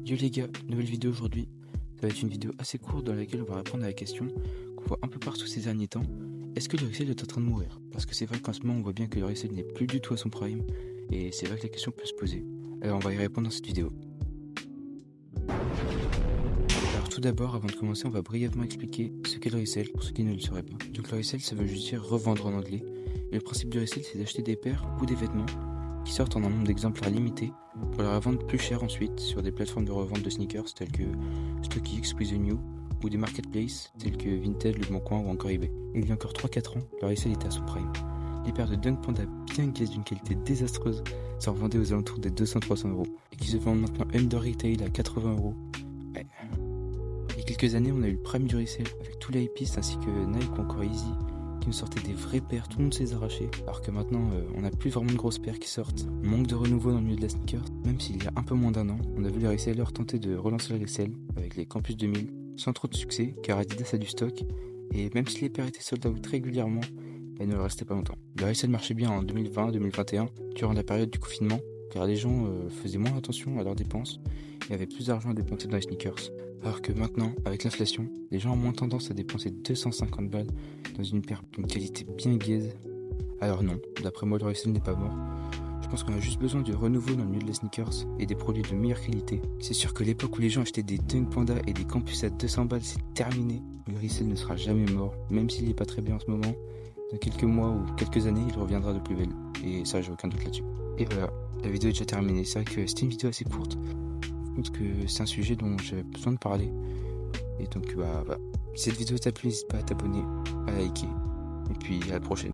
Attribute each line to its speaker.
Speaker 1: Yo les gars, nouvelle vidéo aujourd'hui. Ça va être une vidéo assez courte dans laquelle on va répondre à la question qu'on voit un peu partout ces derniers temps. Est-ce que le resell est en train de mourir? Parce que c'est vrai qu'en ce moment on voit bien que le resell n'est plus du tout à son prime. Et c'est vrai que la question peut se poser. Alors on va y répondre dans cette vidéo. Alors tout d'abord, avant de commencer, on va brièvement expliquer ce qu'est le resell pour ceux qui ne le sauraient pas. Donc le resell, ça veut juste dire revendre en anglais. Et le principe du resell, c'est d'acheter des paires ou des vêtements qui sortent en un nombre d'exemplaires limité pour les revendre plus cher ensuite sur des plateformes de revente de sneakers telles que StockX, With The New ou des marketplaces tels que Vinted, Le Bon Coin ou encore eBay. Il y a encore 3-4 ans, le resell était à son prime. Les paires de Dunk Panda bien gaze d'une qualité désastreuse s'en revendaient aux alentours des 200-300 euros et qui se vendent maintenant under retail à 80 euros. Ouais. Il y a quelques années, on a eu le prime du resell avec tous les hypistes ainsi que Nike ou encore Easy qui nous sortaient des vraies paires, tout le monde s'est arraché. Alors que maintenant, on n'a plus vraiment de grosses paires qui sortent. On manque de renouveau dans le milieu de la sneaker. Même s'il y a un peu moins d'un an, on a vu les resellers tenter de relancer le resell avec les Campus 2000, sans trop de succès, car Adidas a du stock. Et même si les paires étaient sold out régulièrement, elles ne le restaient pas longtemps. Le resell marchait bien en 2020-2021, durant la période du confinement, car les gens faisaient moins attention à leurs dépenses et avaient plus d'argent à dépenser dans les sneakers. Alors que maintenant, avec l'inflation, les gens ont moins tendance à dépenser 250 balles dans une paire d'une qualité bien gaze. Alors non, d'après moi le resell n'est pas mort. Je pense qu'on a juste besoin de renouveau dans le milieu des sneakers et des produits de meilleure qualité. C'est sûr que l'époque où les gens achetaient des Dunk Panda et des Campus à 200 balles, c'est terminé. Le resell ne sera jamais mort, même s'il n'est pas très bien en ce moment. Dans quelques mois ou quelques années, il reviendra de plus belle. Et ça, j'ai aucun doute là-dessus. Et voilà, la vidéo est déjà terminée. C'est vrai que c'était une vidéo assez courte. Je pense que c'est un sujet dont j'avais besoin de parler. Et donc, voilà. Si cette vidéo t'a plu, n'hésite pas à t'abonner, à liker. Et puis, à la prochaine.